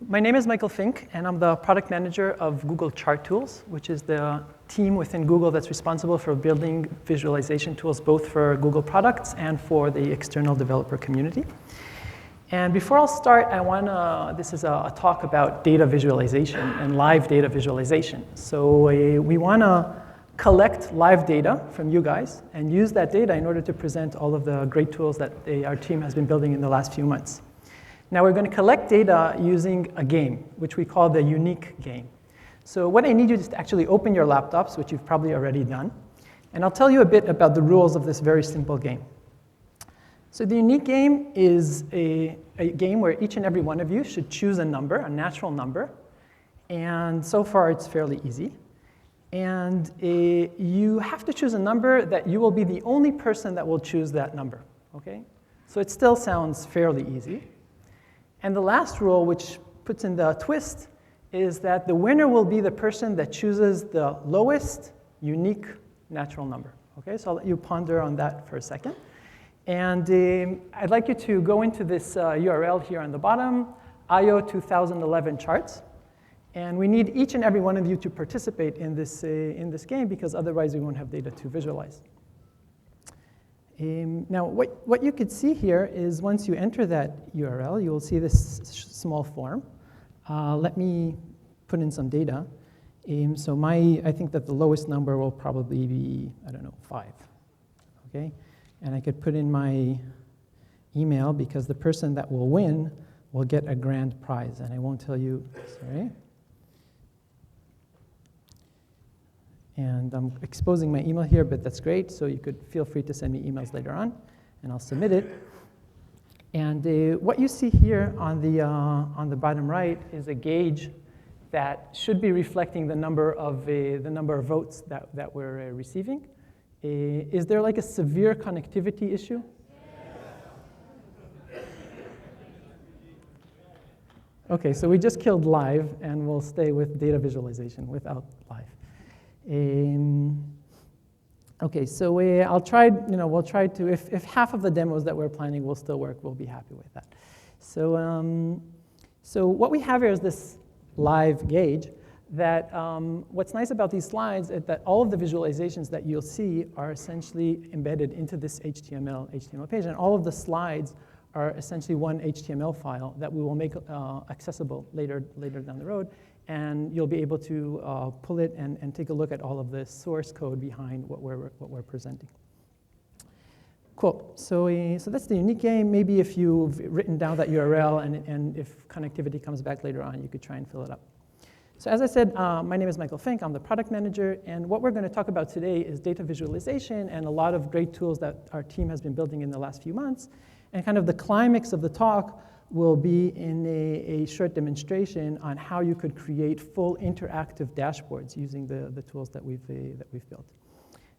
My name is Michael Fink, and I'm the product manager of Google Chart Tools, which is the team within Google that's responsible for building visualization tools both for Google products and for the external developer community. And before I'll start, this is a talk about data visualization and live data visualization. So we want to collect live data from you guys and use that data in order to present all of the great tools that our team has been building in the last few months. Now we're going to collect data using a game, which we call the unique game. So what I need you to actually open your laptops, which you've probably already done, and I'll tell you a bit about the rules of this very simple game. So the unique game is a game where each and every one of you should choose a number, a natural number, and so far it's fairly easy. And you have to choose a number that you will be the only person that will choose that number, okay? So it still sounds fairly easy. And the last rule, which puts in the twist, is that the winner will be the person that chooses the lowest unique natural number. Okay, so I'll let you ponder on that for a second. And I'd like you to go into this URL here on the bottom, IO 2011 charts. And we need each and every one of you to participate in this game, because otherwise we won't have data to visualize. Now, what you could see here is once you enter that URL, you will see this small form. Let me put in some data. So I think that the lowest number will probably be, 5. Okay? And I could put in my email, because the person that will win will get a grand prize. And I won't tell you, sorry. And I'm exposing my email here, but that's great. So you could feel free to send me emails later on, and I'll submit it. And what you see here on the bottom right is a gauge that should be reflecting the number of votes that we're receiving. Is there like a severe connectivity issue? Okay, so we just killed live, and we'll stay with data visualization without live. Okay, so we'll try to, if half of the demos that we're planning will still work, we'll be happy with that. So, so what we have here is this live gauge that, what's nice about these slides is that all of the visualizations that you'll see are essentially embedded into this HTML page, and all of the slides are essentially one HTML file that we will make accessible later down the road. And you'll be able to pull it and take a look at all of the source code behind what we're presenting. Cool. So that's the unique game. Maybe if you've written down that URL and if connectivity comes back later on, you could try and fill it up. So as I said, my name is Michael Fink. I'm the product manager. And what we're going to talk about today is data visualization and a lot of great tools that our team has been building in the last few months. And kind of the climax of the talk will be in a short demonstration on how you could create full interactive dashboards using the tools that we've built.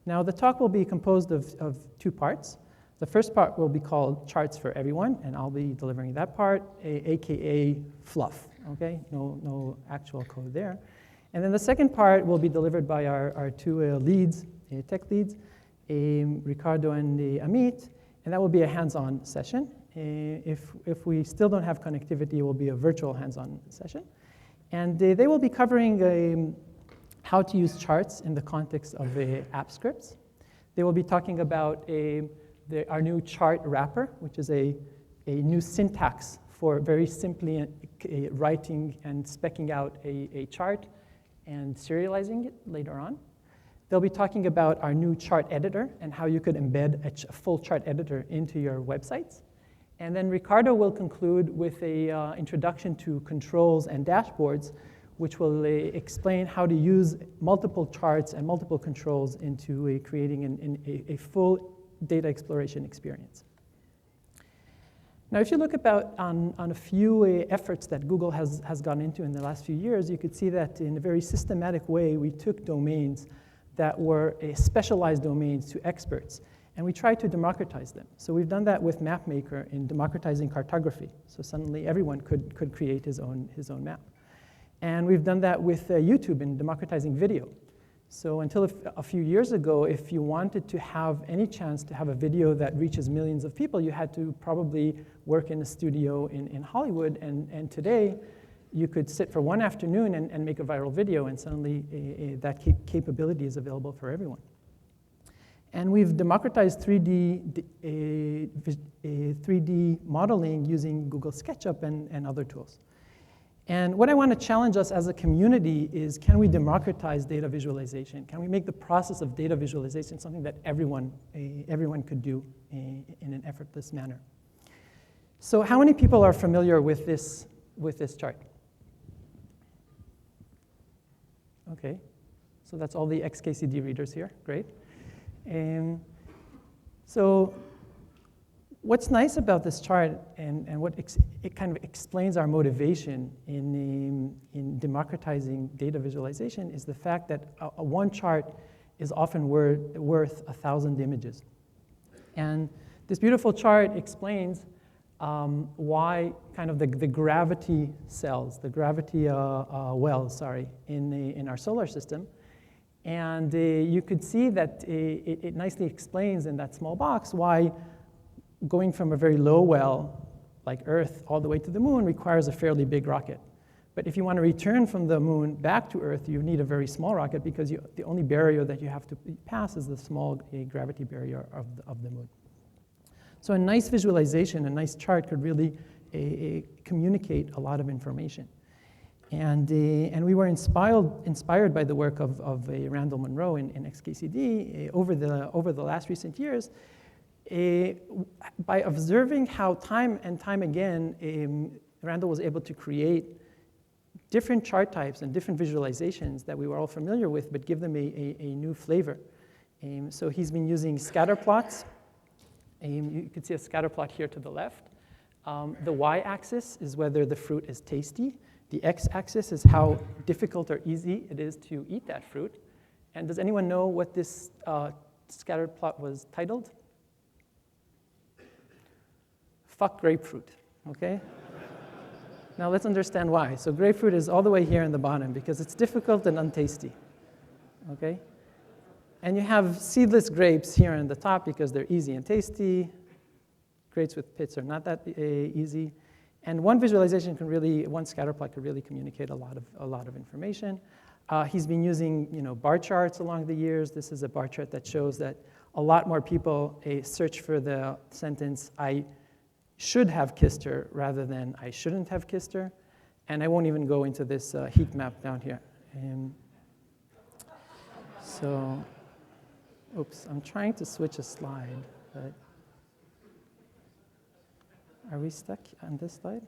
Now, the talk will be composed of two parts. The first part will be called Charts for Everyone, and I'll be delivering that part, aka fluff, okay? No actual code there. And then the second part will be delivered by our two leads, tech leads, Riccardo and Amit, and that will be a hands-on session. If we still don't have connectivity, it will be a virtual hands-on session. And they will be covering how to use charts in the context of app scripts. They will be talking about our new Chartwrapper, which is a new syntax for very simply writing and speccing out a chart and serializing it later on. They'll be talking about our new chart editor and how you could embed a full chart editor into your websites. And then Riccardo will conclude with an introduction to controls and dashboards, which will explain how to use multiple charts and multiple controls into creating a full data exploration experience. Now, if you look on a few efforts that Google has gone into in the last few years, you could see that in a very systematic way, we took domains that were specialized domains to experts. And we try to democratize them. So we've done that with MapMaker in democratizing cartography. So suddenly everyone could create his own map. And we've done that with YouTube in democratizing video. So until a few years ago, if you wanted to have any chance to have a video that reaches millions of people, you had to probably work in a studio in Hollywood. And today, you could sit for one afternoon and make a viral video, and suddenly that capability is available for everyone. And we've democratized 3D modeling using Google SketchUp and other tools. And what I want to challenge us as a community is, can we democratize data visualization? Can we make the process of data visualization something that everyone could do in an effortless manner? So how many people are familiar with this chart? Okay, so that's all the XKCD readers here, great. So what's nice about this chart, and what it kind of explains our motivation in democratizing data visualization, is the fact that one chart is often worth 1,000 images. And this beautiful chart explains why kind of the gravity cells, the gravity wells, sorry, in our solar system. And you could see that it nicely explains in that small box why going from a very low well, like Earth, all the way to the moon requires a fairly big rocket. But if you want to return from the moon back to Earth, you need a very small rocket, because the only barrier that you have to pass is the small gravity barrier of the moon. So a nice visualization, a nice chart could really communicate a lot of information. And we were inspired by the work of Randall Munroe in XKCD over the last recent years, by observing how time and time again Randall was able to create different chart types and different visualizations that we were all familiar with, but give them a new flavor. So he's been using scatter plots. You can see a scatter plot here to the left. The y-axis is whether the fruit is tasty. The x-axis is how difficult or easy it is to eat that fruit. And does anyone know what this scatter plot was titled? Fuck grapefruit, okay? Now let's understand why. So grapefruit is all the way here in the bottom because it's difficult and untasty, okay? And you have seedless grapes here in the top because they're easy and tasty. Grapes with pits are not that easy. And one visualization can really, one scatter plot could really communicate a lot of information. He's been using, bar charts along the years. This is a bar chart that shows that a lot more people search for the sentence, I should have kissed her, rather than I shouldn't have kissed her. And I won't even go into this heat map down here. So, oops, I'm trying to switch a slide, but are we stuck on this slide?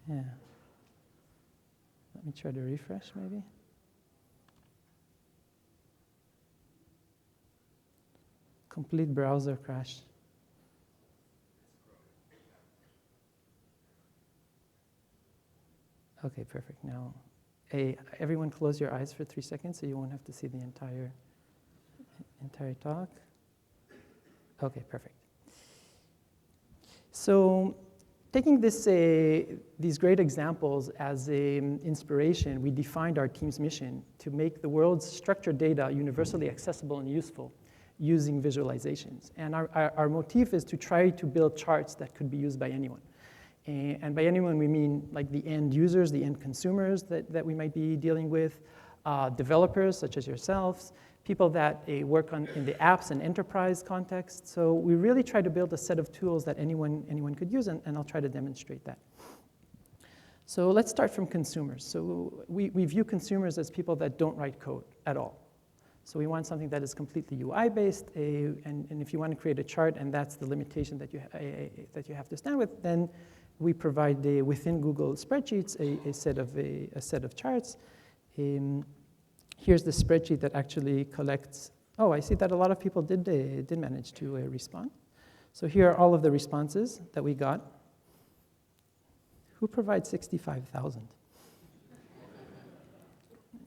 Yeah. Let me try to refresh, maybe. Complete browser crash. Okay, perfect. Now, everyone close your eyes for 3 seconds so you won't have to see the entire talk. Okay, perfect. So taking these great examples as inspiration, we defined our team's mission to make the world's structured data universally accessible and useful using visualizations. And our motif is to try to build charts that could be used by anyone. And by anyone, we mean like the end users, the end consumers that we might be dealing with, developers such as yourselves, people that work in the apps and enterprise context. So we really try to build a set of tools that anyone could use, and I'll try to demonstrate that. So let's start from consumers. So we view consumers as people that don't write code at all. So we want something that is completely UI-based, and if you want to create a chart and that's the limitation that you have to stand with, then we provide within Google Spreadsheets a set of charts. Here's the spreadsheet that actually collects. Oh, I see that a lot of people did manage to respond. So here are all of the responses that we got. Who provides 65,000?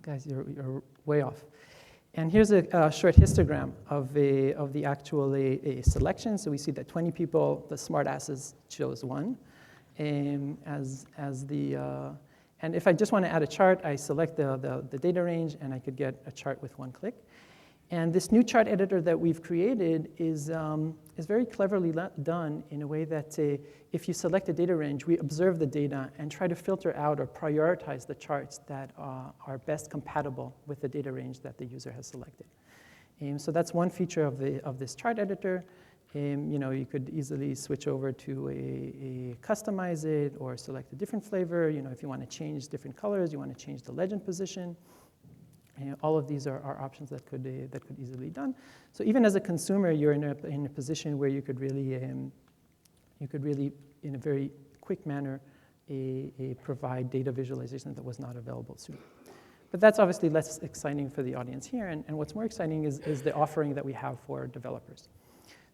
Guys, you're way off. And here's a short histogram of the actual selection. So we see that 20 people, the smartasses, chose one as the. And if I just want to add a chart, I select the data range, and I could get a chart with one click. And this new chart editor that we've created is very cleverly done in a way that if you select a data range, we observe the data and try to filter out or prioritize the charts that are best compatible with the data range that the user has selected. So that's one feature of this chart editor. You could easily switch over to customize it or select a different flavor. If you want to change different colors, you want to change the legend position. All of these are options that could easily be done. So even as a consumer, you're in a position where you could really, in a very quick manner, provide data visualization that was not available soon. But that's obviously less exciting for the audience here. And what's more exciting is the offering that we have for developers.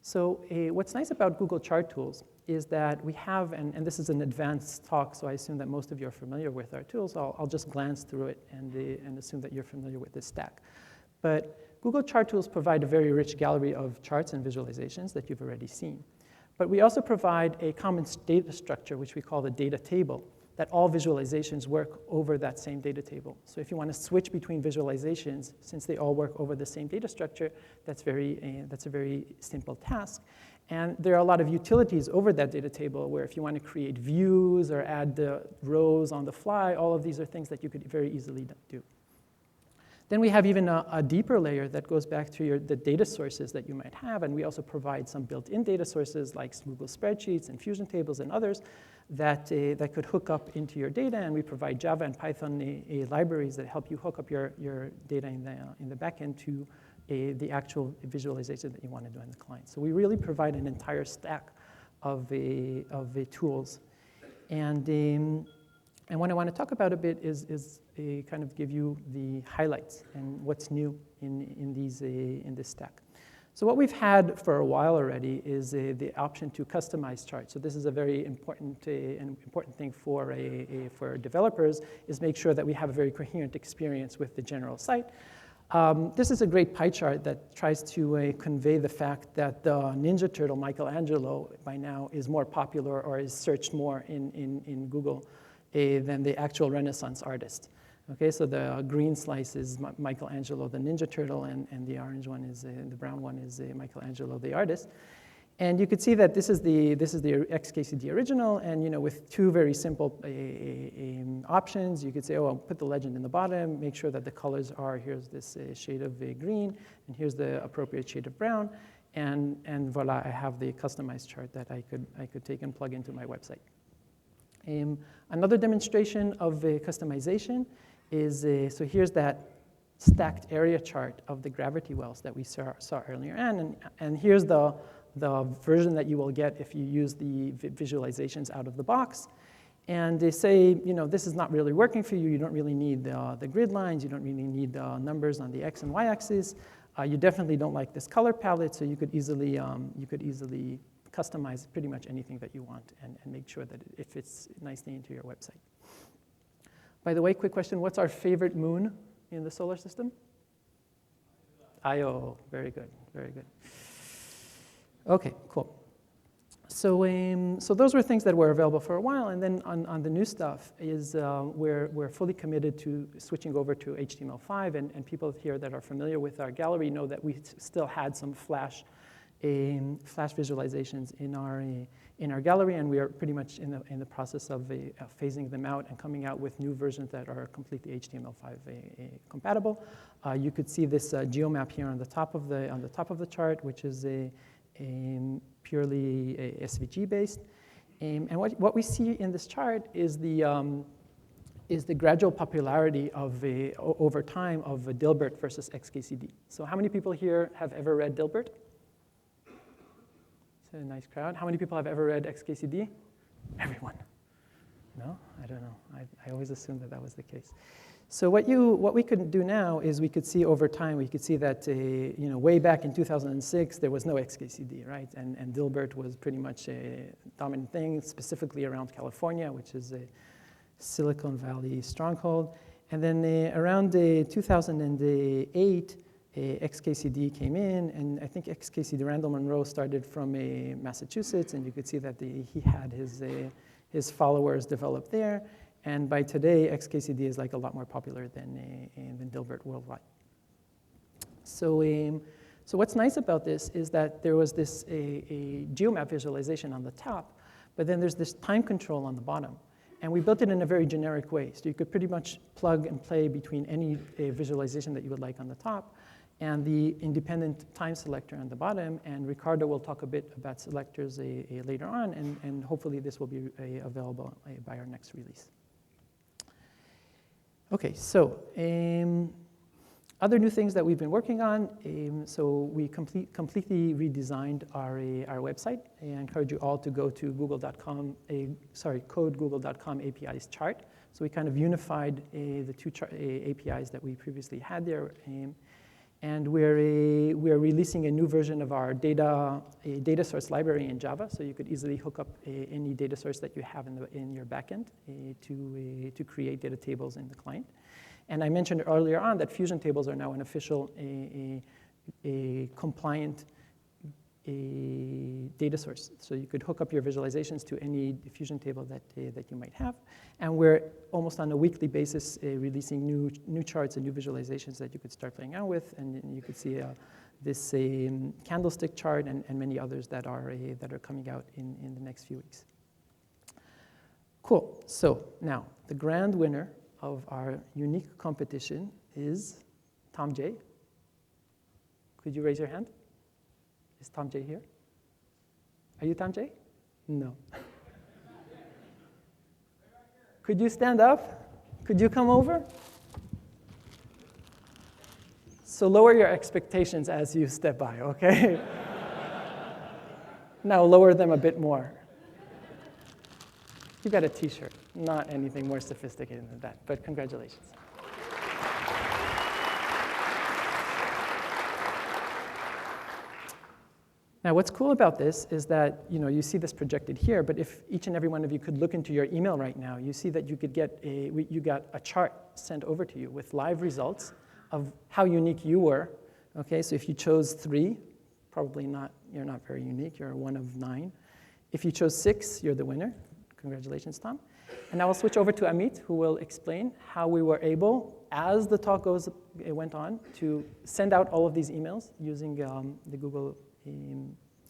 So what's nice about Google Chart Tools is that we have, and this is an advanced talk, so I assume that most of you are familiar with our tools. I'll just glance through it and assume that you're familiar with this stack. But Google Chart Tools provide a very rich gallery of charts and visualizations that you've already seen. But we also provide a common data structure, which we call the data table, that all visualizations work over that same data table. So if you want to switch between visualizations, since they all work over the same data structure, that's a very simple task. And there are a lot of utilities over that data table where if you want to create views or add the rows on the fly, all of these are things that you could very easily do. Then we have even a deeper layer that goes back to the data sources that you might have, and we also provide some built-in data sources like Google Spreadsheets and Fusion Tables and others that could hook up into your data, and we provide Java and Python libraries that help you hook up your data in the backend to the actual visualization that you want to do in the client. So we really provide an entire stack of tools. And what I want to talk about a bit is kind of give you the highlights and what's new in this stack. So what we've had for a while already is the option to customize charts. So this is a very important thing for developers, is make sure that we have a very coherent experience with the general site. This is a great pie chart that tries to convey the fact that the Ninja Turtle Michelangelo by now is more popular or is searched more in Google than the actual Renaissance artist. Okay, so the green slice is Michelangelo, the Ninja Turtle, and the orange one is, the brown one is Michelangelo, the artist. And you could see that this is the XKCD original, and with two very simple options, you could say, oh, I'll put the legend in the bottom, make sure that the colors are, here's this shade of green, and here's the appropriate shade of brown, and voila, I have the customized chart that I could take and plug into my website. Another demonstration of customization is, so here's that stacked area chart of the gravity wells that we saw earlier, and here's the version that you will get if you use the visualizations out of the box. And they say, this is not really working for you. You don't really need the grid lines. You don't really need the numbers on the X and Y axis. You definitely don't like this color palette, so you could easily customize pretty much anything that you want and make sure that it fits nicely into your website. By the way, quick question, what's our favorite moon in the solar system? Io, very good, very good. Okay, cool. So those were things that were available for a while, and then on the new stuff is we're fully committed to switching over to HTML5, and people here that are familiar with our gallery know that we still had some Flash visualizations in our gallery, and we are pretty much in the process of phasing them out and coming out with new versions that are completely HTML5 compatible. You could see this Geomap here on the top of the chart, which is purely SVG based, and what we see in this chart is the gradual popularity over time of Dilbert versus XKCD. So how many people here have ever read Dilbert? A nice crowd. How many people have ever read XKCD? Everyone. No? I don't know. I always assumed that was the case. So what we could do now is we could see over time, we could see that way back in 2006, there was no XKCD, right? And Dilbert was pretty much a dominant thing, specifically around California, which is a Silicon Valley stronghold. And then around 2008, XKCD came in, and I think XKCD Randall Munroe started from Massachusetts, and you could see that he had his followers develop there. And by today, XKCD is like a lot more popular than Dilbert worldwide. So what's nice about this is that there was this a Geomap visualization on the top, but then there's this time control on the bottom. And we built it in a very generic way. So you could pretty much plug and play between any visualization that you would like on the top and the independent time selector on the bottom. And Riccardo will talk a bit about selectors later on, and hopefully this will be available by our next release. Okay, so other new things that we've been working on. So we completely redesigned our website. I encourage you all to go to google.com, codegoogle.com APIs chart. So we kind of unified the two APIs that we previously had there. And we're releasing a new version of our data source library in Java. So you could easily hook up any data source that you have in your backend to create data tables in the client. And I mentioned earlier on that Fusion tables are now an official, a compliant data source. So you could hook up your visualizations to any Fusion table that you might have. And we're almost on a weekly basis releasing new charts and new visualizations that you could start playing out with. And you could see this candlestick chart and many others that are coming out in the next few weeks. Cool. So now the grand winner of our unique competition is Tom J. Could you raise your hand? Is Tom J here? Are you Tom J? No. Could you stand up? Could you come over? So lower your expectations as you step by, okay? Now lower them a bit more. You got a t-shirt, not anything more sophisticated than that, but congratulations. Now, what's cool about this is that you see this projected here, but if each and every one of you could look into your email right now, you see that you could get you got a chart sent over to you with live results of how unique you were. Okay, so if you chose 3, probably not. You're not very unique. You're 1 of 9. If you chose 6, you're the winner. Congratulations, Tom. And now I'll switch over to Amit, who will explain how we were able, as the talk went on, to send out all of these emails using the Google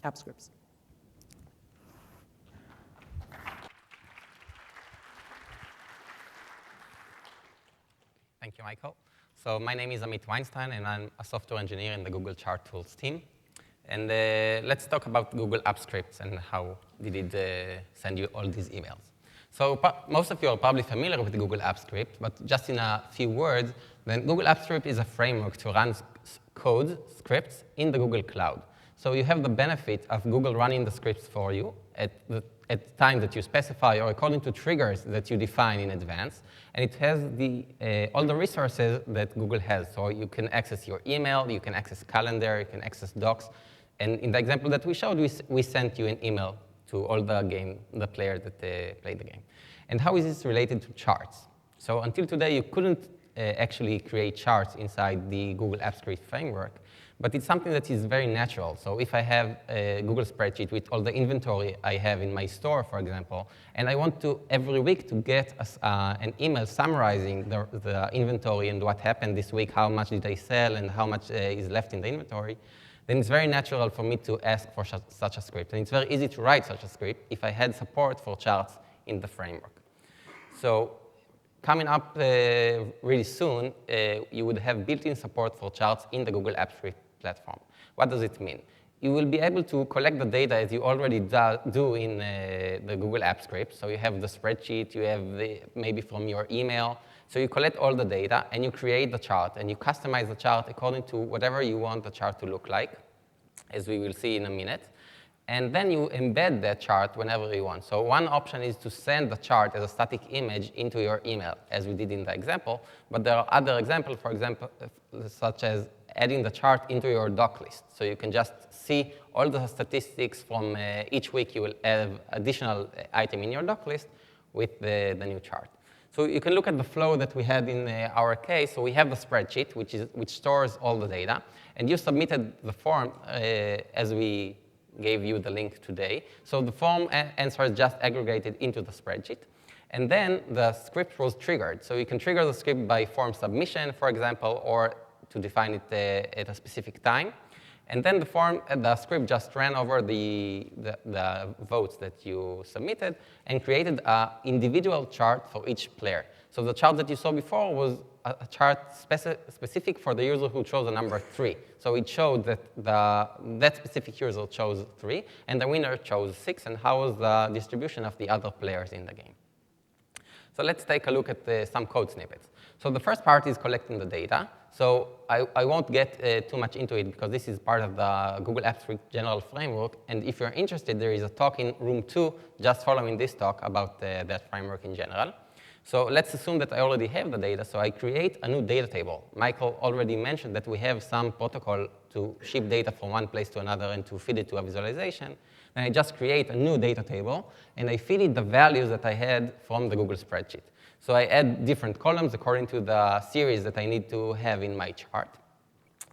app scripts. Thank you, Michael. So my name is Amit Weinstein, and I'm a software engineer in the Google Chart Tools team. And let's talk about Google App Scripts and how did it send you all these emails. So most of you are probably familiar with the Google App Script, but just in a few words, then Google App Script is a framework to run code scripts in the Google Cloud. So you have the benefit of Google running the scripts for you at the time that you specify or according to triggers that you define in advance. And it has all the resources that Google has. So you can access your email, you can access calendar, you can access docs. And in the example that we showed, we sent you an email to all the players that played the game. And how is this related to charts? So until today, you couldn't actually create charts inside the Google Apps Script framework. But it's something that is very natural. So if I have a Google spreadsheet with all the inventory I have in my store, for example, and I want to, every week, to get an email summarizing the inventory and what happened this week, how much did I sell, and how much is left in the inventory, then it's very natural for me to ask for such a script. And it's very easy to write such a script if I had support for charts in the framework. So coming up really soon, you would have built-in support for charts in the Google Apps Script platform. What does it mean? You will be able to collect the data as you already do in the Google Apps Script. So you have the spreadsheet, you have maybe from your email. So you collect all the data, and you create the chart, and you customize the chart according to whatever you want the chart to look like, as we will see in a minute. And then you embed that chart whenever you want. So one option is to send the chart as a static image into your email, as we did in the example. But there are other examples, for example, such as adding the chart into your doc list. So you can just see all the statistics from each week. You will have additional item in your doc list with the new chart. So you can look at the flow that we had in our case. So we have the spreadsheet, which stores all the data. And you submitted the form as we gave you the link today. So the form answer is just aggregated into the spreadsheet. And then the script was triggered. So you can trigger the script by form submission, for example, or to define it at a specific time. And then the script just ran over the votes that you submitted and created an individual chart for each player. So the chart that you saw before was a chart specific for the user who chose the number 3. So it showed that that specific user chose 3, and the winner chose 6, and how was the distribution of the other players in the game. So let's take a look at some code snippets. So the first part is collecting the data. So I won't get too much into it because this is part of the Google Apps general framework. And if you're interested, there is a talk in room 2 just following this talk about that framework in general. So let's assume that I already have the data, so I create a new data table. Michael already mentioned that we have some protocol to ship data from one place to another and to feed it to a visualization. And I just create a new data table, and I feed it the values that I had from the Google spreadsheet. So I add different columns according to the series that I need to have in my chart.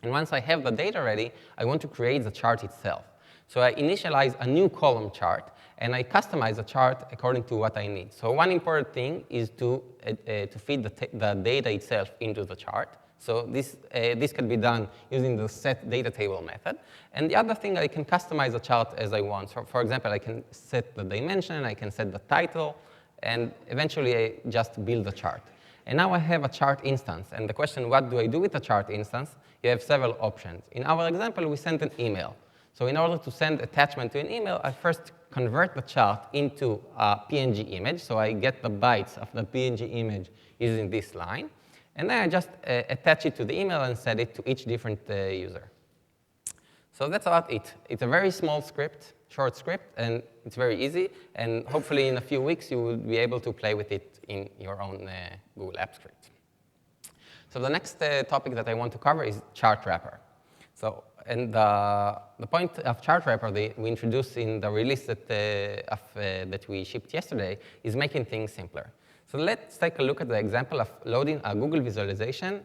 And once I have the data ready, I want to create the chart itself. So I initialize a new column chart, and I customize the chart according to what I need. So one important thing is to feed the data itself into the chart. So this can be done using the set data table method. And the other thing, I can customize the chart as I want. So for example, I can set the dimension, I can set the title, and eventually I just build the chart. And now I have a chart instance. And the question, what do I do with the chart instance? You have several options. In our example, we sent an email. So in order to send attachment to an email, I first convert the chart into a PNG image. So I get the bytes of the PNG image using this line. And then I just attach it to the email and set it to each different user. So that's about it. It's a very small script, short script, and it's very easy. And hopefully in a few weeks, you will be able to play with it in your own Google Apps script. So the next topic that I want to cover is Chartwrapper. So, and the point of Chartwrapper we introduced in the release that we shipped yesterday is making things simpler. So let's take a look at the example of loading a Google visualization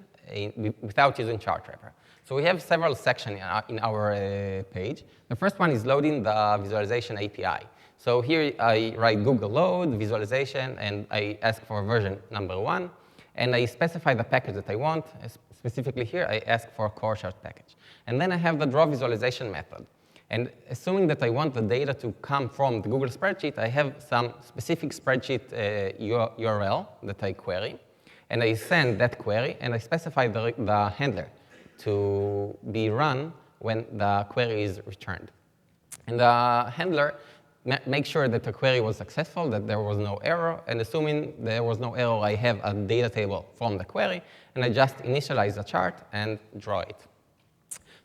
without using Chartwrapper. So we have several sections in our page. The first one is loading the visualization API. So here I write Google load visualization, and I ask for version number 1. And I specify the package that I want. Specifically here, I ask for a core chart package. And then I have the draw visualization method. And assuming that I want the data to come from the Google spreadsheet, I have some specific spreadsheet URL that I query. And I send that query, and I specify the handler to be run when the query is returned. And the handler makes sure that the query was successful, that there was no error. And assuming there was no error, I have a data table from the query, and I just initialize the chart and draw it.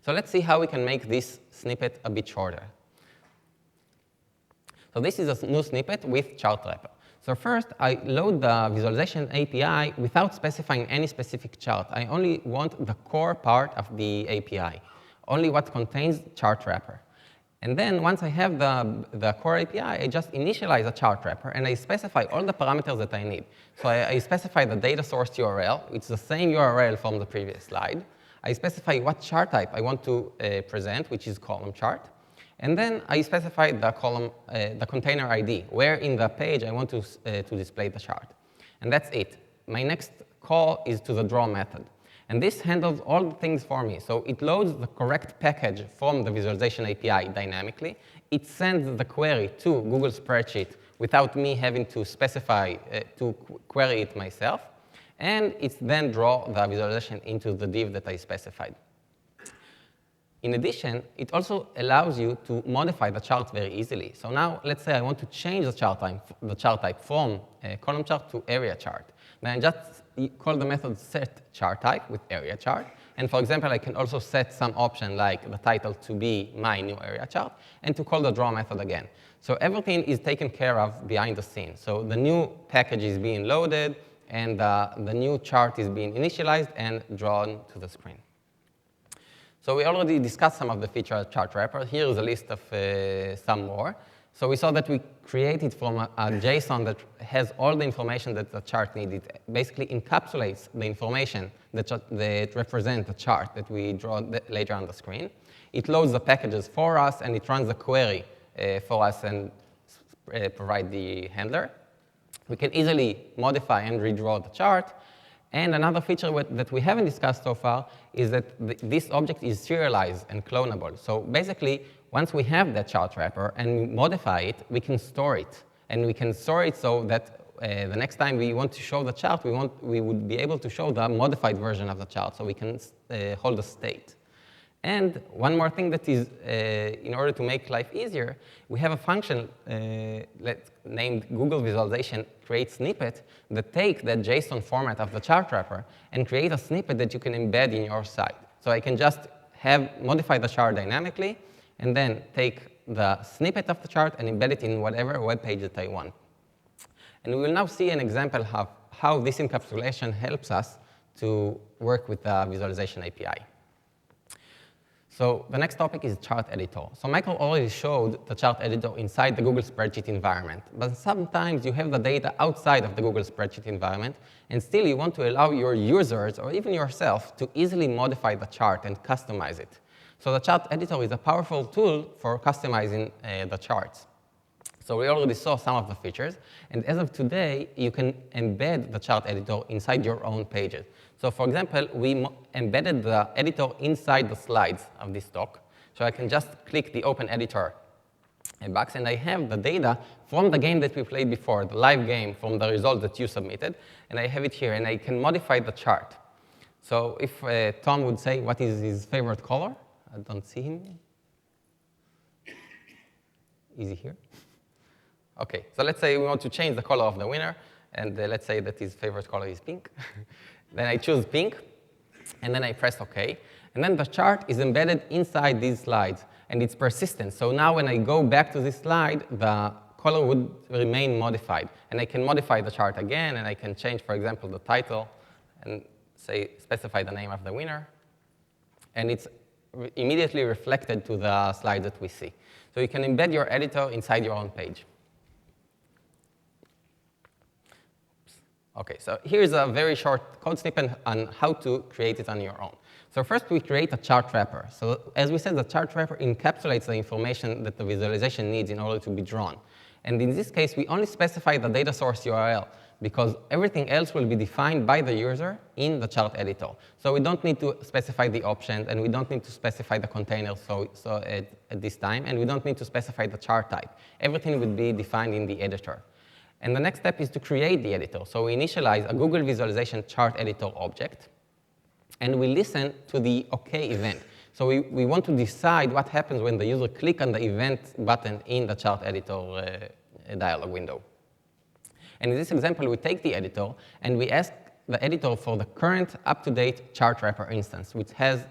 So let's see how we can make this snippet a bit shorter. So this is a new snippet with Chartwrapper. So first, I load the visualization API without specifying any specific chart. I only want the core part of the API, only what contains Chartwrapper. And then once I have the core API, I just initialize a Chartwrapper, and I specify all the parameters that I need. So I specify the data source URL. It's the same URL from the previous slide. I specify what chart type I want to present, which is column chart. And then I specify the container ID, where in the page I want to display the chart. And that's it. My next call is to the draw method. And this handles all the things for me. So it loads the correct package from the visualization API dynamically. It sends the query to Google Spreadsheet without me having to specify to query it myself. And it then draw the visualization into the div that I specified. In addition, it also allows you to modify the chart very easily. So now, let's say I want to change the chart type from column chart to area chart. Then I just call the method set chart type with area chart. And for example, I can also set some option like the title to be my new area chart, and to call the draw method again. So everything is taken care of behind the scenes. So the new package is being loaded, and the new chart is being initialized and drawn to the screen. So we already discussed some of the features of Chartwrapper. Here is a list of some more. So we saw that we created from a JSON that has all the information that the chart needed. It basically encapsulates the information that represents the chart that we draw later on the screen. It loads the packages for us, and it runs the query for us and provide the handler. We can easily modify and redraw the chart. And another feature that we haven't discussed so far is that this object is serialized and clonable. So basically, once we have that chart wrapper and modify it, we can store it. And we can store it so that the next time we want to show the chart, we would be able to show the modified version of the chart, so we can hold a state. And one more thing that is, in order to make life easier, we have a function named Google Visualization Create Snippet that take that JSON format of the chart wrapper and create a snippet that you can embed in your site. So I can just modify the chart dynamically, and then take the snippet of the chart and embed it in whatever web page that I want. And we will now see an example of how this encapsulation helps us to work with the visualization API. So the next topic is chart editor. So Michael already showed the chart editor inside the Google Spreadsheet environment. But sometimes you have the data outside of the Google Spreadsheet environment, and still you want to allow your users, or even yourself, to easily modify the chart and customize it. So the chart editor is a powerful tool for customizing the charts. So we already saw some of the features. And as of today, you can embed the chart editor inside your own pages. So for example, we embedded the editor inside the slides of this talk. So I can just click the Open Editor box, and I have the data from the game that we played before, the live game, from the results that you submitted. And I have it here, and I can modify the chart. So if Tom would say what is his favorite color, I don't see him. Is he here? OK, so let's say we want to change the color of the winner, and let's say that his favorite color is pink. Then I choose pink, and then I press OK. And then the chart is embedded inside these slides, and it's persistent. So now when I go back to this slide, the color would remain modified. And I can modify the chart again, and I can change, for example, the title, and specify the name of the winner. And it's immediately reflected to the slide that we see. So you can embed your editor inside your own page. OK, so here's a very short code snippet on how to create it on your own. So first, we create a chart wrapper. So as we said, the chart wrapper encapsulates the information that the visualization needs in order to be drawn. And in this case, we only specify the data source URL, because everything else will be defined by the user in the chart editor. So we don't need to specify the options, and we don't need to specify the container at this time, and we don't need to specify the chart type. Everything would be defined in the editor. And the next step is to create the editor. So we initialize a Google Visualization Chart Editor object, and we listen to the OK event. So we want to decide what happens when the user clicks on the event button in the chart editor dialog window. And in this example, we take the editor, and we ask the editor for the current up-to-date chart wrapper instance, which has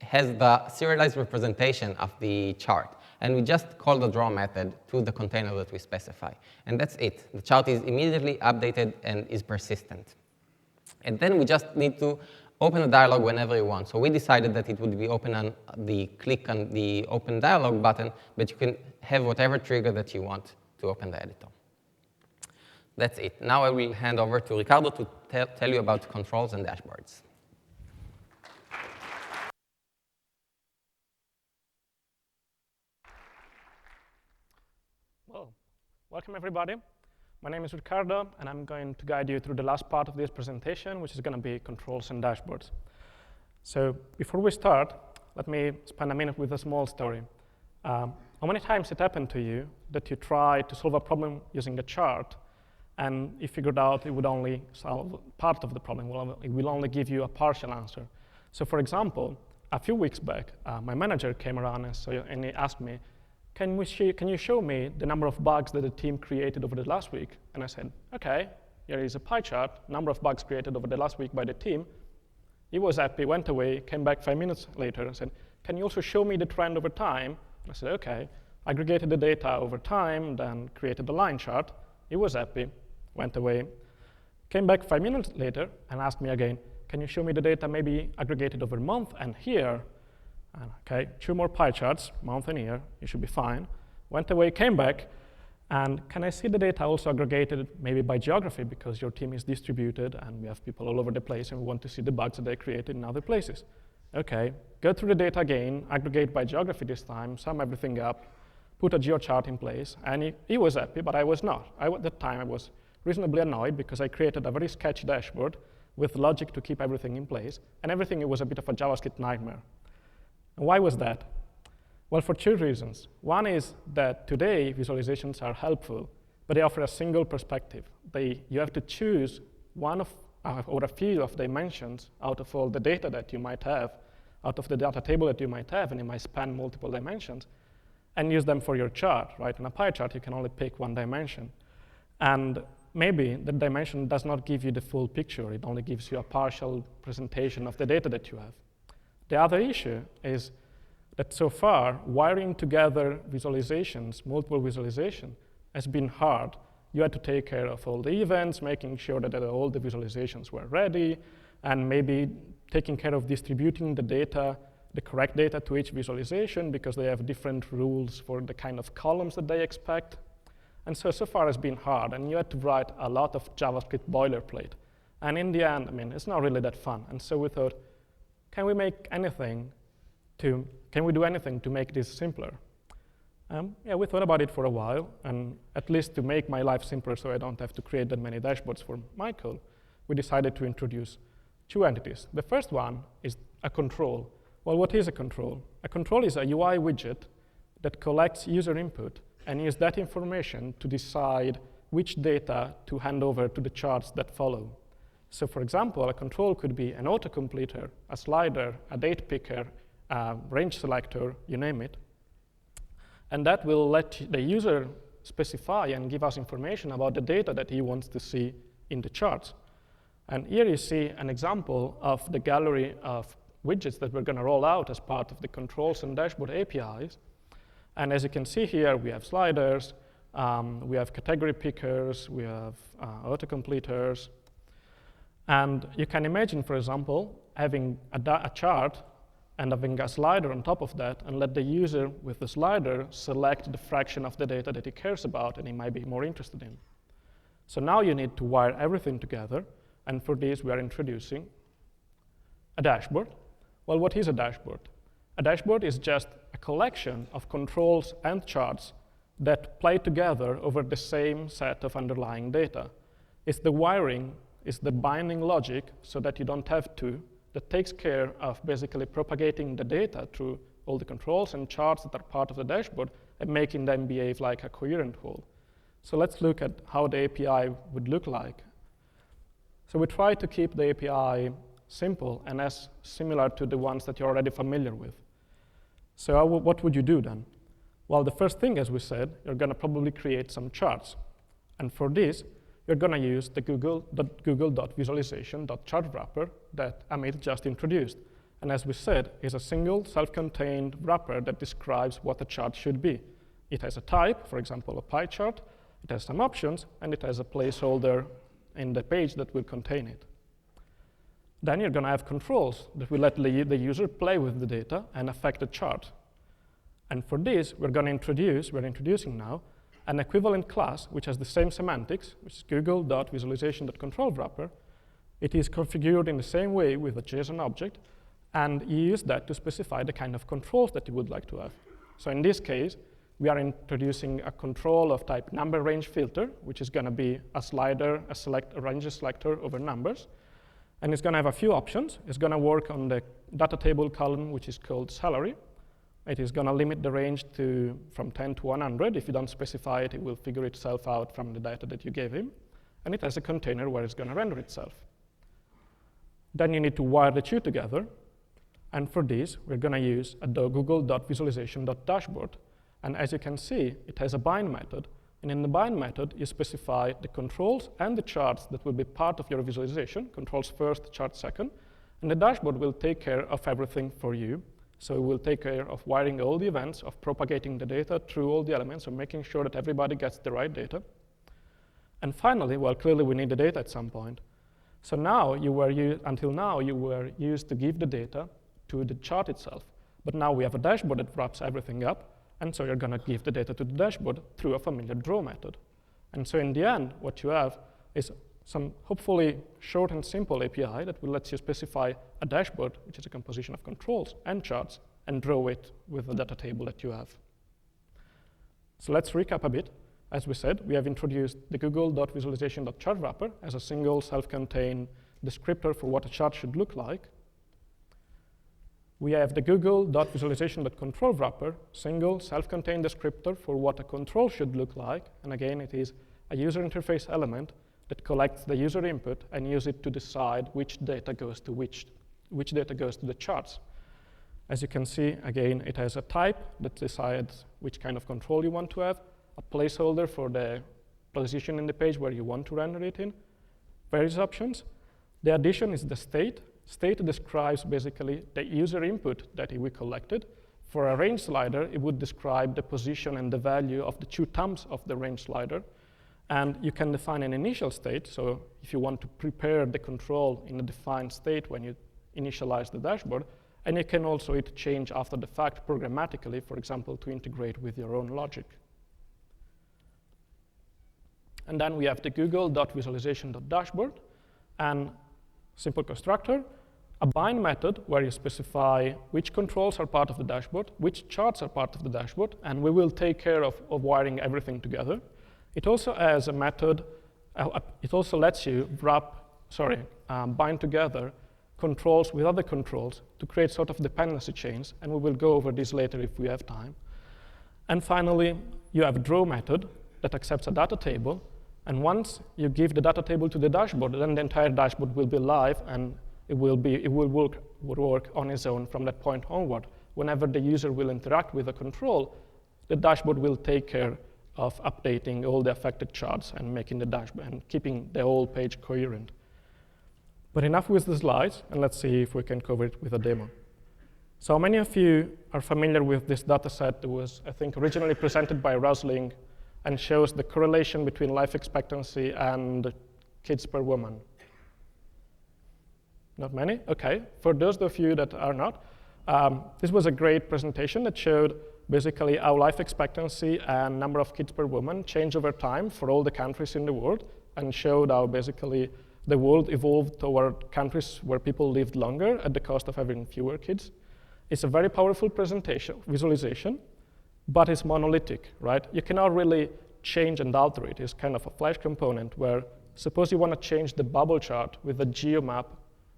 the serialized representation of the chart. And we just call the draw method to the container that we specify. And that's it. The chart is immediately updated and is persistent. And then we just need to open a dialog whenever you want. So we decided that it would be open on the click on the Open Dialog button, but you can have whatever trigger that you want to open the editor. That's it. Now I will hand over to Riccardo to tell you about controls and dashboards. Well, welcome everybody. My name is Riccardo, and I'm going to guide you through the last part of this presentation, which is going to be controls and dashboards. So before we start, let me spend a minute with a small story. How many times it happened to you that you tried to solve a problem using a chart, and you figured out it would only solve part of the problem, it will only give you a partial answer? So for example, a few weeks back, my manager came around and he asked me, can you show me the number of bugs that the team created over the last week? And I said, OK, here is a pie chart, number of bugs created over the last week by the team. He was happy, went away, came back 5 minutes later and said, can you also show me the trend over time? I said, OK. Aggregated the data over time, then created the line chart. He was happy, went away, came back 5 minutes later and asked me again, can you show me the data maybe aggregated over month and year? And, OK, 2 more pie charts, month and year, you should be fine. Went away, came back, and can I see the data also aggregated maybe by geography, because your team is distributed and we have people all over the place and we want to see the bugs that they created in other places. OK, go through the data again, aggregate by geography this time, sum everything up, put a geochart in place, and he was happy, but I was not. At that time, I was reasonably annoyed because I created a very sketchy dashboard with logic to keep everything in place, and everything it was a bit of a JavaScript nightmare. And why was that? Well, for two reasons. One is that today visualizations are helpful, but they offer a single perspective. You have to choose one of or a few of dimensions out of all the data that you might have, out of the data table that you might have, and it might span multiple dimensions, and use them for your chart, right? In a pie chart, you can only pick one dimension. And maybe the dimension does not give you the full picture. It only gives you a partial presentation of the data that you have. The other issue is that so far, wiring together visualizations, multiple visualization, has been hard. You had to take care of all the events, making sure that all the visualizations were ready, and maybe taking care of distributing the data, the correct data to each visualization, because they have different rules for the kind of columns that they expect. And so far it's been hard, and you had to write a lot of JavaScript boilerplate. And in the end, I mean, it's not really that fun. And so we thought, can we do anything to make this simpler? Yeah, we thought about it for a while, and at least to make my life simpler so I don't have to create that many dashboards for Michael, we decided to introduce two entities. The first one is a control. Well, what is a control? A control is a UI widget that collects user input and uses that information to decide which data to hand over to the charts that follow. So for example, a control could be an autocompleter, a slider, a date picker, a range selector, you name it. And that will let the user specify and give us information about the data that he wants to see in the charts. And here you see an example of the gallery of widgets that we're going to roll out as part of the controls and dashboard APIs. And as you can see here, we have sliders, we have category pickers, we have autocompleters. And you can imagine, for example, having a chart and having a slider on top of that, and let the user with the slider select the fraction of the data that he cares about and he might be more interested in. So now you need to wire everything together, and for this we are introducing a dashboard. Well, what is a dashboard? A dashboard is just a collection of controls and charts that play together over the same set of underlying data. It's the wiring, it's the binding logic so that you don't have to, that takes care of basically propagating the data through all the controls and charts that are part of the dashboard and making them behave like a coherent whole. So let's look at how the API would look like. So we try to keep the API simple and as similar to the ones that you're already familiar with. So what would you do then? Well, the first thing, as we said, you're going to probably create some charts. And for this, you're going to use the google.visualization.chartwrapper that Amit just introduced. And as we said, is a single self-contained wrapper that describes what a chart should be. It has a type, for example, a pie chart. It has some options, and it has a placeholder in the page that will contain it. Then you're going to have controls that will let the user play with the data and affect the chart. And for this, we're introducing now an equivalent class which has the same semantics, which is google.visualization.controlWrapper. It is configured in the same way with a JSON object, and you use that to specify the kind of controls that you would like to have. So in this case, we are introducing a control of type number range filter, which is going to be a slider, a range selector over numbers. And it's going to have a few options. It's going to work on the data table column, which is called salary. It is going to limit the range from 10 to 100. If you don't specify it, it will figure itself out from the data that you gave him. And it has a container where it's going to render itself. Then you need to wire the two together. And for this, we're going to use a google.visualization.dashboard. And as you can see, it has a bind method. And in the bind method, you specify the controls and the charts that will be part of your visualization, controls first, charts second. And the dashboard will take care of everything for you. So it will take care of wiring all the events, of propagating the data through all the elements, of making sure that everybody gets the right data. And finally, well, clearly we need the data at some point. So now, until now, you were used to give the data to the chart itself. But now we have a dashboard that wraps everything up. And so you're going to give the data to the dashboard through a familiar draw method. And so in the end, what you have is some hopefully short and simple API that will let you specify a dashboard, which is a composition of controls and charts, and draw it with the data table that you have. So let's recap a bit. as we said, we have introduced the google.visualization.chartwrapper as a single self-contained descriptor for what a chart should look like. We have the google.visualization.controlWrapper, single self-contained descriptor for what a control should look like. And again, it is a user interface element that collects the user input and use it to decide which data goes to which data goes to the charts. As you can see, again, it has a type that decides which kind of control you want to have, a placeholder for the position in the page where you want to render it in, various options. The addition is the state. State describes basically the user input that we collected. For a range slider, it would describe the position and the value of the 2 thumbs of the range slider. And you can define an initial state. So if you want to prepare the control in a defined state when you initialize the dashboard, and you can also change after the fact programmatically, for example, to integrate with your own logic. And then we have the google.visualization.dashboard and simple constructor, a bind method where you specify which controls are part of the dashboard, which charts are part of the dashboard, and we will take care of wiring everything together. It also has a method, it also lets you bind together controls with other controls to create sort of dependency chains, and we will go over this later if we have time. And finally, you have a draw method that accepts a data table, and once you give the data table to the dashboard, then the entire dashboard will be live, and it will work on its own from that point onward. Whenever the user will interact with a control, the dashboard will take care of updating all the affected charts and making the dashboard and keeping the whole page coherent. But enough with the slides, and let's see if we can cover it with a demo. So many of you are familiar with this data set that was, I think, originally presented by Rosling and shows the correlation between life expectancy and kids per woman. Not many? OK. For those of you that are not, this was a great presentation that showed basically how life expectancy and number of kids per woman change over time for all the countries in the world, and showed how basically the world evolved toward countries where people lived longer at the cost of having fewer kids. It's a very powerful visualization, but it's monolithic, right? You cannot really change and alter it. It's kind of a Flash component where, suppose you want to change the bubble chart with a Geomap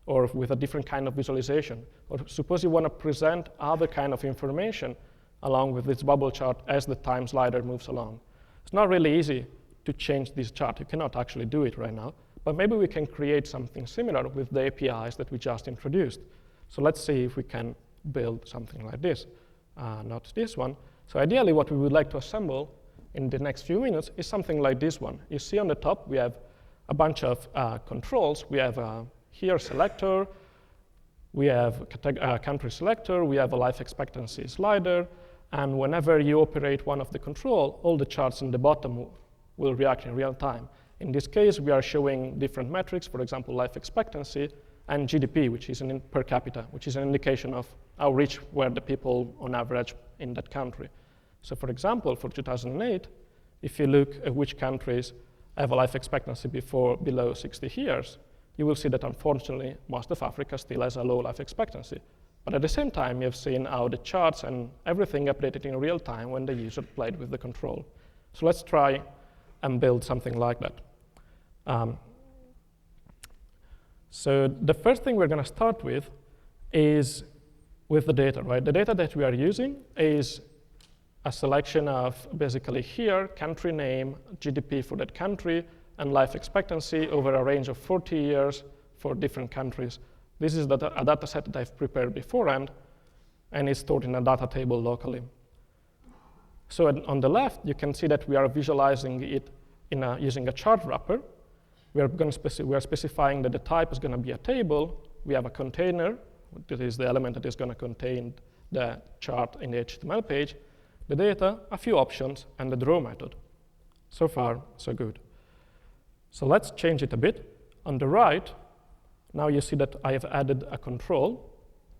or with a different kind of visualization, or suppose you want to present other kind of information along with this bubble chart as the time slider moves along. It's not really easy to change this chart. You cannot actually do it right now, but maybe we can create something similar with the APIs that we just introduced. So let's see if we can build something like this, not this one. So ideally, what we would like to assemble in the next few minutes is something like this one. You see on the top, we have a bunch of controls. We have a here selector, we have a country selector, we have a life expectancy slider, and whenever you operate one of the control, all the charts in the bottom will react in real time. In this case, we are showing different metrics, for example, life expectancy, and GDP, which is an per capita, which is an indication of how rich were the people on average in that country. So for example, for 2008, if you look at which countries have a life expectancy below 60 years, you will see that unfortunately, most of Africa still has a low life expectancy. But at the same time, you have seen how the charts and everything updated in real time when the user played with the control. So let's try and build something like that. So the first thing we're going to start with is with the data, right? The data that we are using is a selection of basically here, country name, GDP for that country, and life expectancy over a range of 40 years for different countries. This is a data set that I've prepared beforehand, and it's stored in a data table locally. So on the left, you can see that we are visualizing it using a chart wrapper. We are specifying that the type is going to be a table. We have a container, that is the element that is going to contain the chart in the HTML page, the data, a few options, and the draw method. So far, so good. So let's change it a bit. On the right, now you see that I have added a control,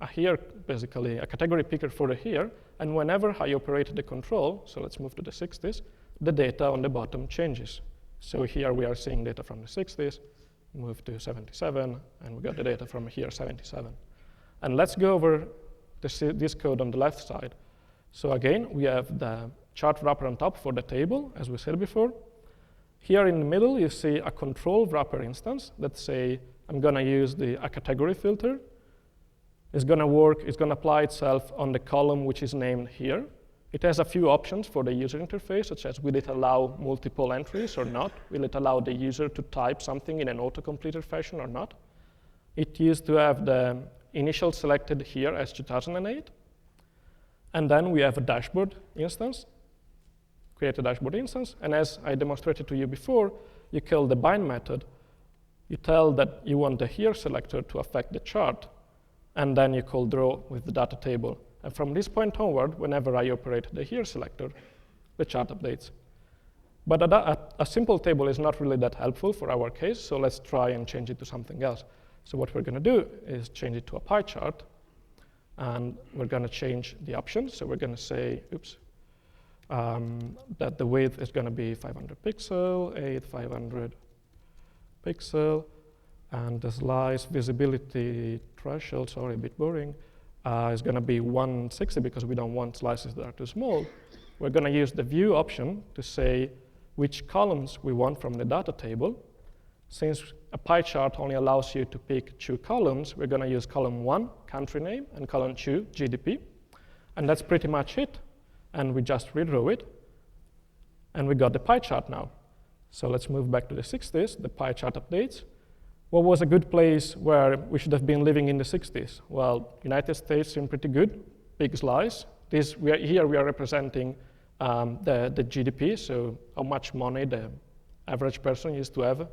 a here, basically a category picker for the here, and whenever I operate the control, so let's move to the 60s, the data on the bottom changes. So here we are seeing data from the 60s, move to 77, and we got the data from here, 77. And let's go over this code on the left side. So again, we have the chart wrapper on top for the table, as we said before. Here in the middle, you see a control wrapper instance that say, I'm going to use a category filter. It's going to work, it's going to apply itself on the column which is named here. It has a few options for the user interface, such as will it allow multiple entries or not? Will it allow the user to type something in an autocompleted fashion or not? It used to have the initial selected here as 2008. And then we have a dashboard instance. Create a dashboard instance. And as I demonstrated to you before, you call the bind method. You tell that you want the here selector to affect the chart. And then you call draw with the data table. And from this point onward, whenever I operate the here selector, the chart updates. But a simple table is not really that helpful for our case, so let's try and change it to something else. So what we're going to do is change it to a pie chart, and we're going to change the options. So we're going to say, oops, that the width is going to be 500 pixel, 500 pixel, and the slice visibility threshold, sorry, a bit boring, is going to be 160 because we don't want slices that are too small. We're going to use the view option to say which columns we want from the data table. Since a pie chart only allows you to pick 2 columns, we're going to use column 1, country name, and column 2, GDP. And that's pretty much it. And we just redraw it. And we got the pie chart now. So let's move back to the 60s, the pie chart updates. What was a good place where we should have been living in the 60s? Well, United States seemed pretty good, big slice. Here we are representing the GDP, so how much money the average person used to have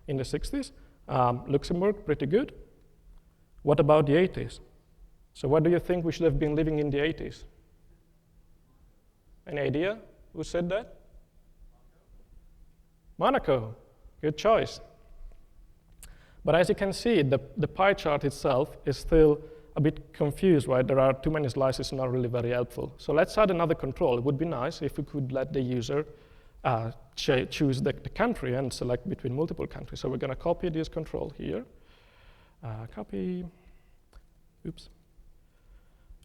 in the 60s. Luxembourg, pretty good. What about the 80s? So what do you think we should have been living in the 80s? Any idea who said that? Monaco, good choice. But as you can see, the pie chart itself is still a bit confused, right? There are too many slices, not really very helpful. So let's add another control. It would be nice if we could let the user choose the country and select between multiple countries. So we're going to copy this control here. Copy. Oops.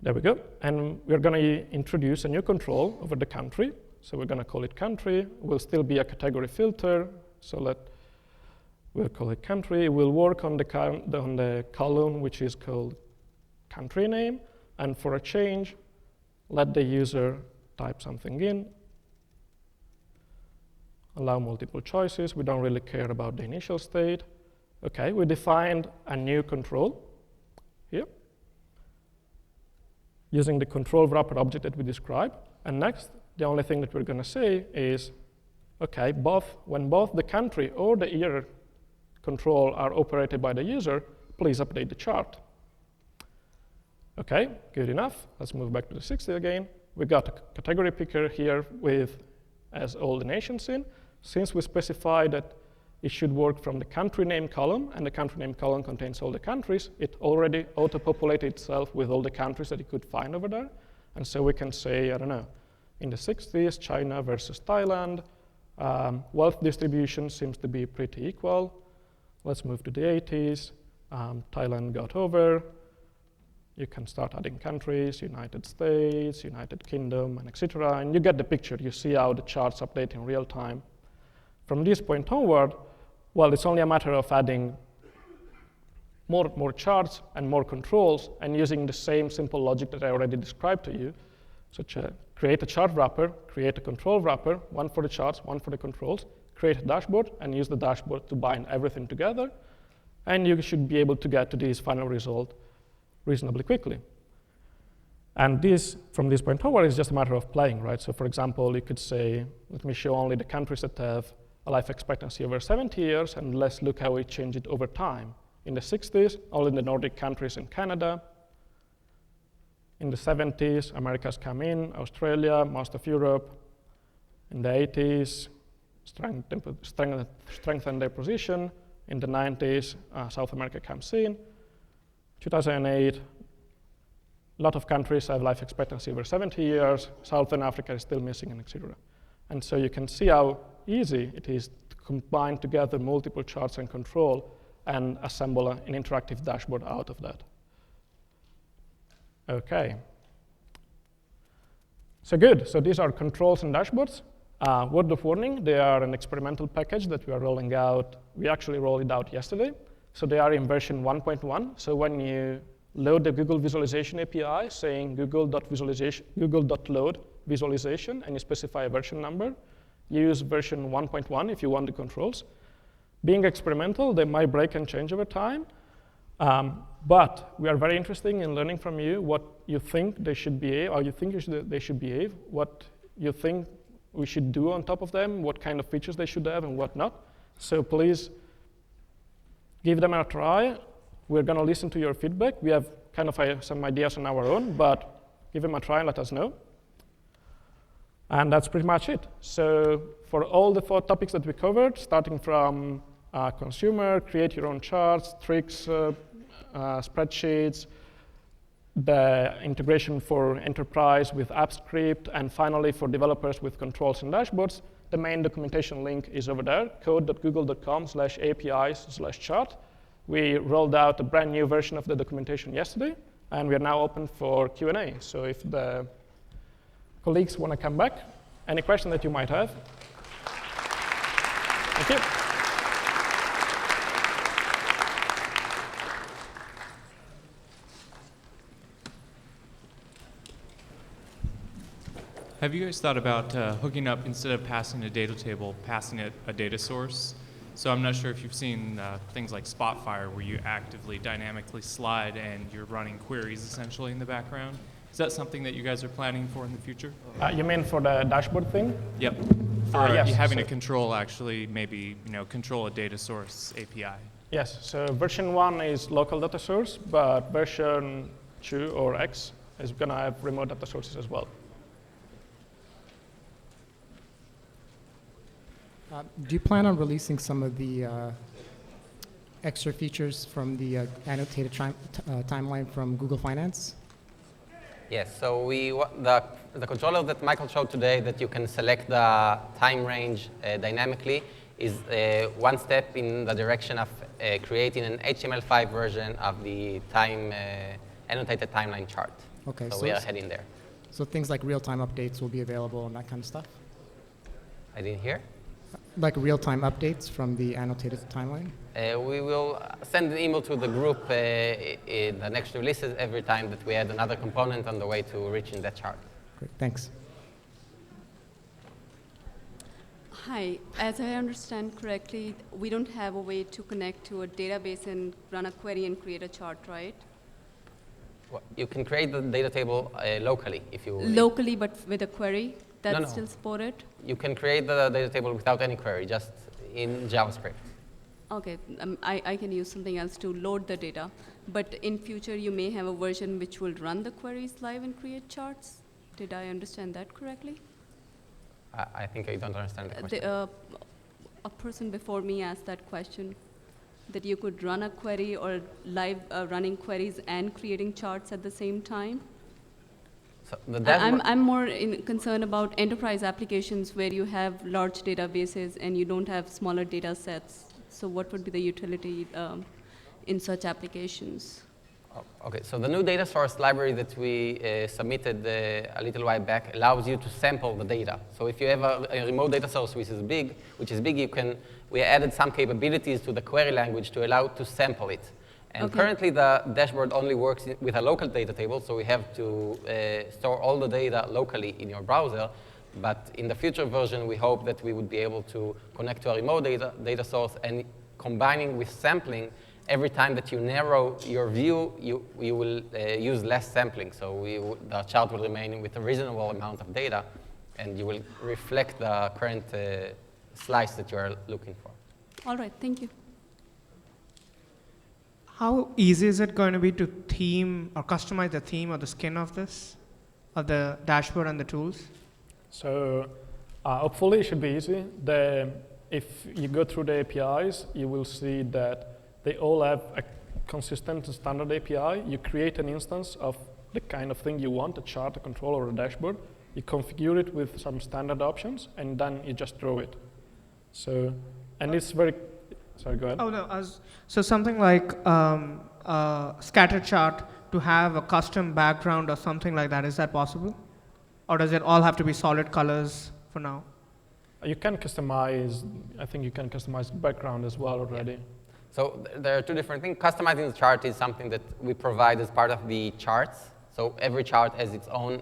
There we go. And we're going to introduce a new control over the country. So we're going to call it country. It will still be a category filter. So we'll call it country. It will work on the column which is called country name. And for a change, let the user type something in. Allow multiple choices. We don't really care about the initial state. OK, we defined a new control here using the control wrapper object that we described. And next, the only thing that we're going to say is, OK, when both the country or the year control are operated by the user, please update the chart. OK, good enough. Let's move back to the 60 again. We got a category picker here as all the nations in. Since we specified that it should work from the country name column, and the country name column contains all the countries, it already auto-populated itself with all the countries that it could find over there. And so we can say, I don't know, in the 60s, China versus Thailand. Wealth distribution seems to be pretty equal. Let's move to the 80s. Thailand got over. You can start adding countries, United States, United Kingdom, and etc. And you get the picture. You see how the charts update in real time. From this point onward, well, it's only a matter of adding more charts and more controls and using the same simple logic that I already described to you, such as create a chart wrapper, create a control wrapper, one for the charts, one for the controls, create a dashboard, and use the dashboard to bind everything together. And you should be able to get to this final result reasonably quickly. And from this point onward, it's just a matter of playing, right? So for example, you could say, let me show only the countries that have a life expectancy over 70 years, and let's look how we change it over time. In the 60s, only the Nordic countries and Canada. In the 70s, Americas come in, Australia, most of Europe. In the 80s, strengthen their position. In the 90s, South America comes in. 2008, a lot of countries have life expectancy over 70 years. Southern Africa is still missing, and etc. And so you can see how easy it is to combine together multiple charts and control and assemble an interactive dashboard out of that. OK. So good. So these are controls and dashboards. Word of warning, they are an experimental package that we are rolling out. We actually rolled it out yesterday. So they are in version 1.1. So when you load the Google Visualization API saying google.load visualization, and you specify a version number, you use version 1.1 if you want the controls. Being experimental, they might break and change over time. But we are very interested in learning from you what you think they should behave, how you think they should behave, what you think we should do on top of them, what kind of features they should have and what not. So please give them a try. We're going to listen to your feedback. We have kind of some ideas on our own, but give them a try and let us know. And that's pretty much it. So for all the 4 topics that we covered, starting from consumer, create your own charts, tricks, spreadsheets, the integration for enterprise with AppScript, and finally for developers with controls and dashboards, the main documentation link is over there, code.google.com/apis/chart. We rolled out a brand new version of the documentation yesterday, and we are now open for Q&A. So if the colleagues want to come back, any question that you might have. Thank you. Have you guys thought about hooking up, instead of passing a data table, passing it a data source? So I'm not sure if you've seen things like Spotfire, where you actively, dynamically slide and you're running queries essentially in the background. Is that something that you guys are planning for in the future? You mean for the dashboard thing? Yep. For yes, you having so to control, actually, maybe control a data source API. Yes. So version 1 is local data source, but version 2 or X is going to have remote data sources as well. Do you plan on releasing some of the extra features from the annotated timeline from Google Finance? Yes, so the controller that Michael showed today, that you can select the time range dynamically, is one step in the direction of creating an HTML5 version of the annotated timeline chart. Okay, so we are heading there. So things like real-time updates will be available and that kind of stuff? I didn't hear? Like real-time updates from the annotated timeline? We will send an email to the group in the next releases every time that we add another component on the way to reaching that chart. Great, thanks. Hi, as I understand correctly, we don't have a way to connect to a database and run a query and create a chart, right? Well, you can create the data table locally if you Locally, but with a query that's No. still supported? You can create the data table without any query, just in JavaScript. Okay, I can use something else to load the data. But in future, you may have a version which will run the queries live and create charts? Did I understand that correctly? I think I don't understand the question. A person before me asked that question, that you could run a query or live running queries and creating charts at the same time? So the dashboard, I'm more concerned about enterprise applications where you have large databases and you don't have smaller data sets. So what would be the utility in such applications? Okay, so the new data source library that we submitted a little while back allows you to sample the data. So if you have a remote data source which is big, we added some capabilities to the query language to allow to sample it. And currently the dashboard only works with a local data table, so we have to store all the data locally in your browser. But in the future version, we hope that we would be able to connect to a remote data source, and combining with sampling, every time that you narrow your view, you will use less sampling. So the chart will remain with a reasonable amount of data, and you will reflect the current slice that you are looking for. All right, thank you. How easy is it going to be to theme or customize the theme or the skin of this, of the dashboard and the tools? So hopefully it should be easy. If you go through the APIs, you will see that they all have a consistent standard API. You create an instance of the kind of thing you want, a chart, a control, or a dashboard. You configure it with some standard options, and then you just draw it. So, and it's very, sorry, go ahead. Oh, no. So something like a scatter chart to have a custom background or something like that, is that possible? or does it all have to be solid colors for now? You can customize, I think you can customize background as well already. Yeah. So there are two different things. Customizing the chart is something that we provide as part of the charts. So every chart has its own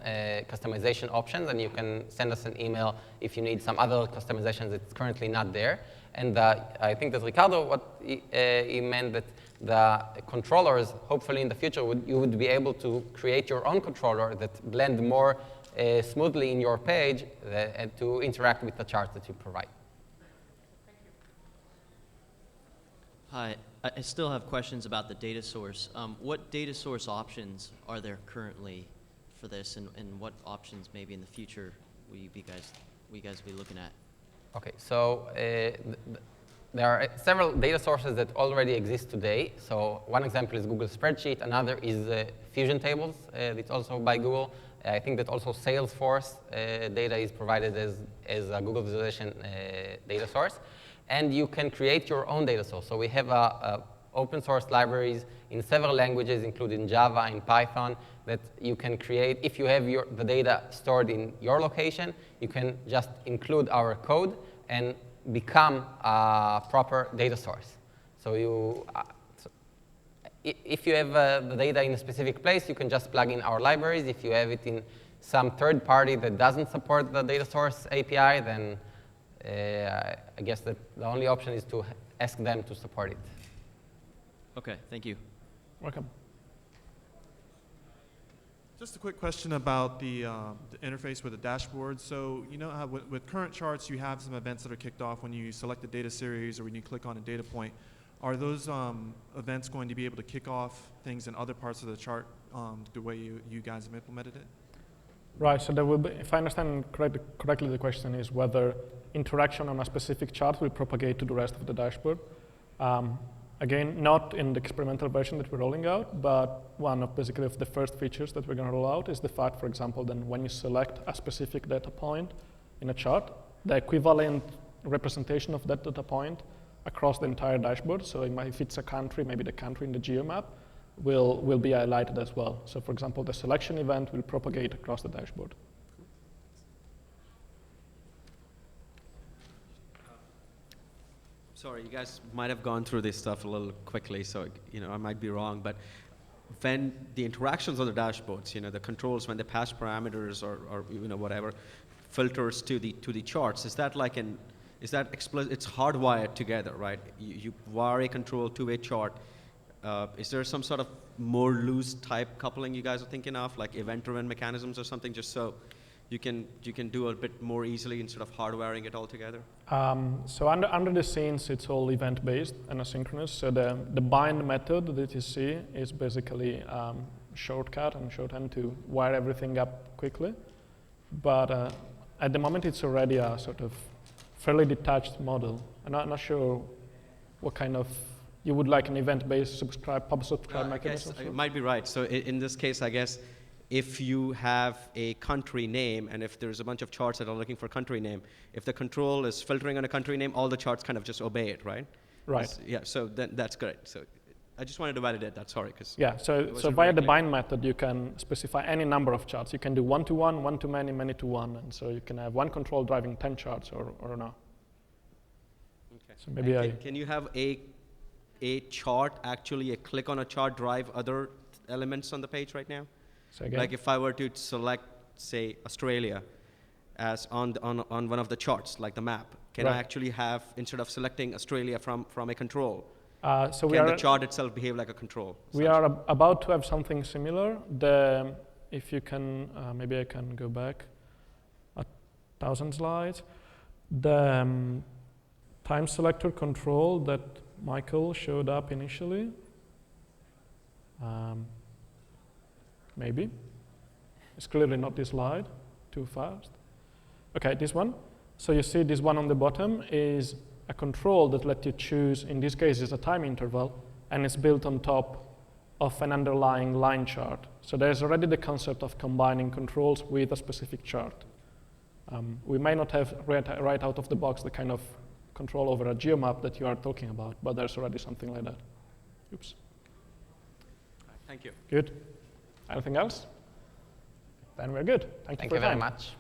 customization options, and you can send us an email if you need some other customizations that's currently not there. And I think that Riccardo, what he meant that the controllers, hopefully in the future, you would be able to create your own controller that blend more smoothly in your page and to interact with the charts that you provide. Hi, I still have questions about the data source. What data source options are there currently for this, and what options maybe in the future will you guys be looking at? Okay, so there are several data sources that already exist today. So one example is Google Spreadsheet. Another is Fusion Tables. It's also by Google. I think that also Salesforce data is provided as a Google visualization data source. And you can create your own data source. So we have open source libraries in several languages, including Java and Python, that you can create. If you have the data stored in your location, you can just include our code and become a proper data source. So if you have the data in a specific place, you can just plug in our libraries. If you have it in some third party that doesn't support the data source API, then I guess that the only option is to ask them to support it. Okay, thank you. Welcome. Just a quick question about the interface with the dashboard. So you know how with current charts you have some events that are kicked off when you select a data series or when you click on a data point. Are those events going to be able to kick off things in other parts of the chart the way you guys have implemented it? Right, so there will be, if I understand correctly, the question is whether interaction on a specific chart will propagate to the rest of the dashboard. Again, not in the experimental version that we're rolling out, but one of basically of the first features that we're going to roll out is the fact, for example, that when you select a specific data point in a chart, the equivalent representation of that data point across the entire dashboard, so if it's a country, maybe the country in the Geomap, will be highlighted as well. So for example, the selection event will propagate across the dashboard. Sorry, you guys might have gone through this stuff a little quickly, so I might be wrong, but when the interactions on the dashboards, the controls, when they pass parameters or whatever, filters to the charts, is that like it's hardwired together, right? You wire a control to a chart. Is there some sort of more loose type coupling you guys are thinking of, like event-driven mechanisms or something, just so you can do a bit more easily instead of hardwiring it all together? So under the scenes, it's all event-based and asynchronous. So the bind method that you see is basically shortcut and shorthand to wire everything up quickly. But at the moment, it's already a sort of fairly detached model. I'm not sure what kind of, you would like an event-based pub subscribe mechanism? You might be right. So in this case, I guess, if you have a country name, and if there's a bunch of charts that are looking for country name, if the control is filtering on a country name, all the charts kind of just obey it, right? Right. Yeah, so that's great. So I just wanted to validate that, sorry. Yeah, so via the bind method, you can specify any number of charts. You can do one-to-one, one-to-many, many-to-one, and so you can have one control driving 10 charts or no. Okay. So maybe can you have a chart, actually a click on a chart drive other elements on the page right now? So again? Like if I were to select, say, Australia as on one of the charts, like the map, can I actually have, instead of selecting Australia from a control, so can the chart itself behave like a control? We are about to have something similar. If you can, maybe I can go back 1,000 slides. The time selector control that Michael showed up initially, maybe. It's clearly not this slide, too fast. Okay, this one. So you see this one on the bottom is a control that lets you choose, in this case, is a time interval, and it's built on top of an underlying line chart. So there's already the concept of combining controls with a specific chart. We may not have right out of the box the kind of control over a geomap that you are talking about, but there's already something like that. Oops. Thank you. Good. Anything else? Then we're good. Thank you Thank for you your very time. much.